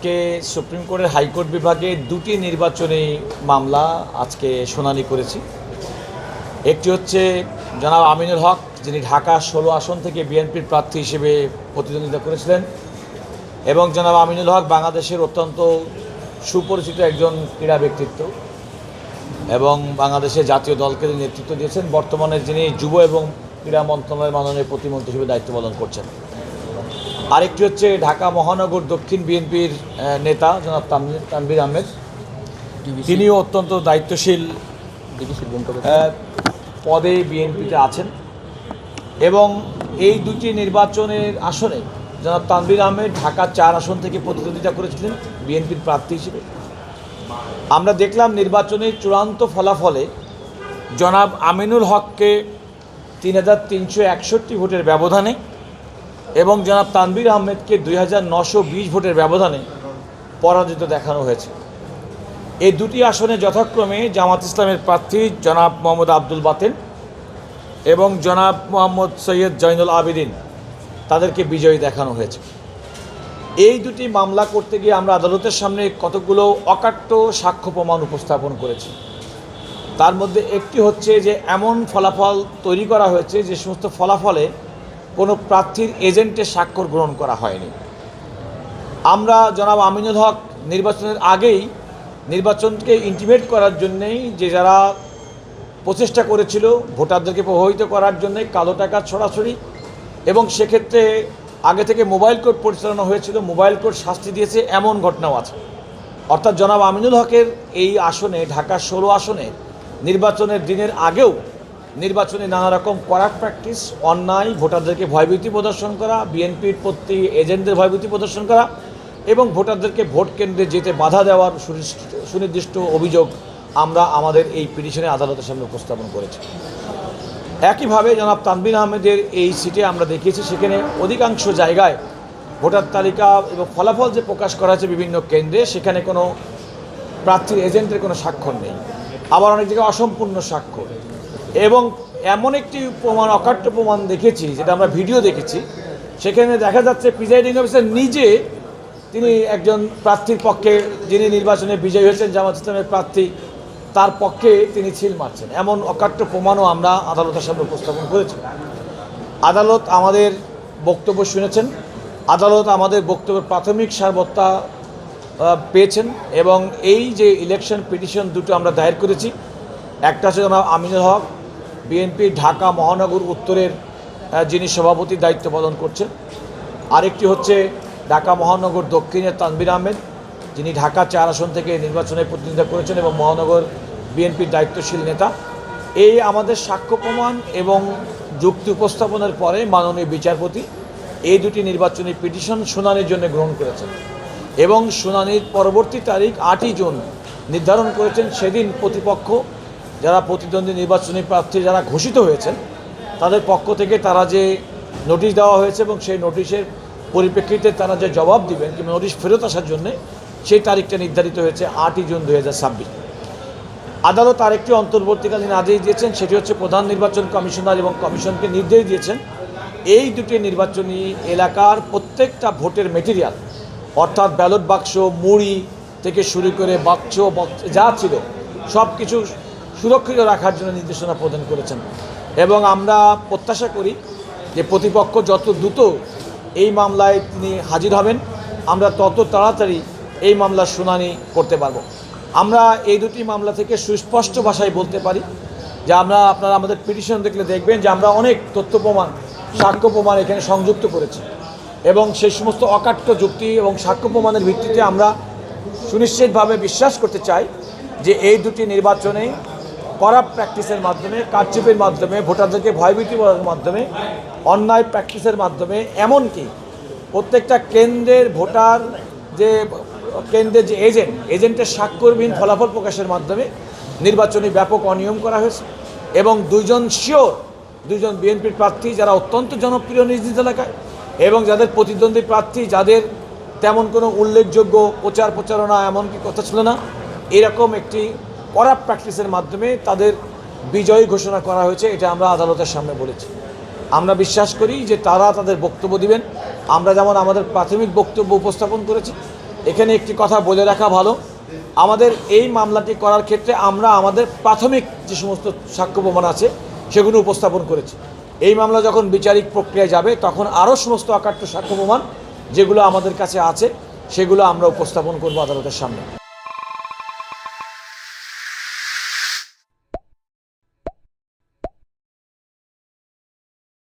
আজকে সুপ্রিম কোর্টের হাইকোর্ট বিভাগে দুটি নির্বাচনী মামলা আজকে শুনানি করেছি। একটি হচ্ছে জনাব আমিনুল হক, যিনি ঢাকা 16 আসন থেকে বিএনপির প্রার্থী হিসেবে প্রতিদ্বন্দ্বিতা করেছিলেন, এবং জনাব আমিনুল হক বাংলাদেশের অত্যন্ত সুপরিচিত একজন ক্রীড়া ব্যক্তিত্ব এবং বাংলাদেশের জাতীয় দলকে নেতৃত্ব দিয়েছেন। বর্তমানে যিনি যুব এবং ক্রীড়া মন্ত্রণালয়ের মাননীয় প্রতিমন্ত্রী হিসেবে দায়িত্ব পালন করছেন। আরেকটি হচ্ছে ঢাকা মহানগর দক্ষিণ বিএনপির নেতা জনাব তানভীর আহমেদ, তিনিও অত্যন্ত দায়িত্বশীল পদে বিএনপিতে আছেন। এবং এই দুটি নির্বাচনের আসনে জনাব তানভীর আহমেদ ঢাকা 4 আসন থেকে প্রতিদ্বন্দ্বিতা করেছিলেন বিএনপির প্রার্থী হিসেবে। আমরা দেখলাম নির্বাচনের চূড়ান্ত ফলাফলে জনাব আমিনুল হককে 3361 ভোটের ব্যবধানে এবং জনাব তানভীর আহমেদকে 2920 ভোটের ব্যবধানে পরাজিত দেখানো হয়েছে। এই দুটি আসনে যথাক্রমে জামাত ইসলামের প্রার্থী জনাব মোহাম্মদ আব্দুল বাতেন এবং জনাব মোহাম্মদ সৈয়দ জয়নুল আবেদিন তাদেরকে বিজয়ী দেখানো হয়েছে। এই দুটি মামলা করতে গিয়ে আমরা আদালতের সামনে কতগুলো অকাট্য সাক্ষ্য প্রমাণ উপস্থাপন করেছি। তার মধ্যে একটি হচ্ছে যে এমন ফলাফল তৈরি করা হয়েছে যে সমস্ত ফলাফলে কোনো প্রার্থীর এজেন্টের স্বাক্ষর গ্রহণ করা হয়নি। আমরা জনাব আমিনুল হক নির্বাচনের আগেই নির্বাচনকে ইন্টিমেট করার জন্যেই যে যারা প্রচেষ্টা করেছিল ভোটারদেরকে প্রভাবিত করার জন্যে কালো টাকা ছড়াছড়ি, এবং সেক্ষেত্রে আগে থেকে মোবাইল কোর্ট পরিচালনা হয়েছিল, মোবাইল কোর্ট শাস্তি দিয়েছে, এমন ঘটনাও আছে। অর্থাৎ জনাব আমিনুল হকের এই আসনে ঢাকা 16 আসনে নির্বাচনের দিনের আগেও নির্বাচনে নানা রকম করাপ্ট প্র্যাকটিস, অন্যায়, ভোটারদেরকে ভয়ভীতি প্রদর্শন করা, বিএনপির প্রতি এজেন্টদের ভয়ভীতি প্রদর্শন করা এবং ভোটারদেরকে ভোট কেন্দ্রে যেতে বাধা দেওয়ার সুনির্দিষ্ট অভিযোগ আমরা আমাদের এই পিটিশনে আদালতের সামনে উপস্থাপন করেছি। একইভাবে জনাব তানভীর আহমেদের এই সিটে আমরা দেখিয়েছি সেখানে অধিকাংশ জায়গায় ভোটার তালিকা এবং ফলাফল যে প্রকাশ করা হয়েছে বিভিন্ন কেন্দ্রে, সেখানে কোনো প্রার্থীর এজেন্টের কোনো স্বাক্ষর নেই, আবার অনেক জায়গায় অসম্পূর্ণ স্বাক্ষর। এবং এমন একটি প্রমাণ, অকাট্য প্রমাণ দেখেছি, যেটা আমরা ভিডিও দেখেছি, সেখানে দেখা যাচ্ছে প্রিজাইডিং অফিসার নিজে তিনি একজন প্রার্থীর পক্ষে, যিনি নির্বাচনে বিজয়ী হয়েছেন জামাত ইসলামের প্রার্থী, তার পক্ষে তিনি ছিল মারছেন। এমন অকাট্য প্রমাণও আমরা আদালতের সামনে উপস্থাপন করেছি। আদালত আমাদের বক্তব্য শুনেছেন, আদালত আমাদের বক্তব্যের প্রাথমিক সারবত্তা পেয়েছেন, এবং এই যে ইলেকশন পিটিশন দুটো আমরা দায়ের করেছি, একটা হচ্ছে জনাব আমিনুল হক বিএনপি ঢাকা মহানগর উত্তরের যিনি সভাপতির দায়িত্ব পালন করছেন, আরেকটি হচ্ছে ঢাকা মহানগর দক্ষিণের তানভীর আহমেদ, যিনি ঢাকা 4 আসন থেকে নির্বাচনে প্রতিদ্বন্দ্বিতা করেছেন এবং মহানগর বিএনপির দায়িত্বশীল নেতা। এই আমাদের সাক্ষ্য প্রমাণ এবং যুক্তি উপস্থাপনের পরে মাননীয় বিচারপতি এই দুটি নির্বাচনী পিটিশন শুনানির জন্য গ্রহণ করেছেন এবং শুনানির পরবর্তী তারিখ 8ই জুন নির্ধারণ করেছেন। সেদিন প্রতিপক্ষ যারা প্রতিদ্বন্দ্বী নির্বাচনী প্রার্থী যারা ঘোষিত হয়েছেন তাদের পক্ষ থেকে তারা যে নোটিশ দেওয়া হয়েছে এবং সেই নোটিশের পরিপ্রেক্ষিতে তারা যে জবাব দিবেন কিংবা নোটিশ ফেরত আসার জন্যে সেই তারিখটা নির্ধারিত হয়েছে 8ই জুন 2026। আদালত আরেকটি অন্তর্বর্তীকালীন আদেশ দিয়েছেন, সেটি হচ্ছে প্রধান নির্বাচন কমিশনার এবং কমিশনকে নির্দেশ দিয়েছেন এই দুটি নির্বাচনী এলাকার প্রত্যেকটা ভোটের মেটেরিয়াল, অর্থাৎ ব্যালট বাক্স, মুড়ি থেকে শুরু করে বাক্স যা ছিল সব কিছু সুরক্ষিত রাখার জন্য নির্দেশনা প্রদান করেছেন। এবং আমরা প্রত্যাশা করি যে প্রতিপক্ষ যত দ্রুত এই মামলায় তিনি হাজির হবেন, আমরা তত তাড়াতাড়ি এই মামলার শুনানি করতে পারব। আমরা এই দুটি মামলা থেকে সুস্পষ্ট ভাষায় বলতে পারি যে আপনারা আমাদের পিটিশন দেখলে দেখবেন যে আমরা অনেক তথ্য প্রমাণ, সাক্ষ্য প্রমাণ এখানে সংযুক্ত করেছি, এবং সেই সমস্ত অকাট্য যুক্তি এবং সাক্ষ্য প্রমাণের ভিত্তিতে আমরা সুনিশ্চিতভাবে বিশ্বাস করতে চাই যে এই দুটি নির্বাচনে করাপ্ট প্র্যাকটিসের মাধ্যমে, কারচুপির মাধ্যমে, ভোটারদেরকে ভয়ভীতি করার মাধ্যমে, অন্যায় প্র্যাকটিসের মাধ্যমে, এমনকি প্রত্যেকটা কেন্দ্রের ভোটার যে কেন্দ্রের যে এজেন্টের স্বাক্ষরবিহীন ফলাফল প্রকাশের মাধ্যমে নির্বাচনী ব্যাপক অনিয়ম করা হয়েছে। এবং দুজন বিএনপির প্রার্থী যারা অত্যন্ত জনপ্রিয় নিজ নিজ এলাকায় এবং যাদের প্রতিদ্বন্দ্বী প্রার্থী যাদের তেমন কোনো উল্লেখযোগ্য প্রচারণা এমনকি কথা ছিল না, এরকম একটি করাপ্ট প্র্যাকটিসের মাধ্যমে তাদের বিজয়ী ঘোষণা করা হয়েছে। এটা আমরা আদালতের সামনে বলেছি। আমরা বিশ্বাস করি যে তারা তাদের বক্তব্য দিবেন। আমরা যেমন আমাদের প্রাথমিক বক্তব্য উপস্থাপন করেছি, এখানে একটি কথা বলে রাখা ভালো, আমাদের এই মামলাটি করার ক্ষেত্রে আমরা আমাদের প্রাথমিক যে সমস্ত সাক্ষ্য প্রমাণ আছে সেগুলো উপস্থাপন করেছি। এই মামলা যখন বিচারিক প্রক্রিয়ায় যাবে তখন আরও সমস্ত অকাট্য সাক্ষ্য প্রমাণ যেগুলো আমাদের কাছে আছে সেগুলো আমরা উপস্থাপন করব আদালতের সামনে।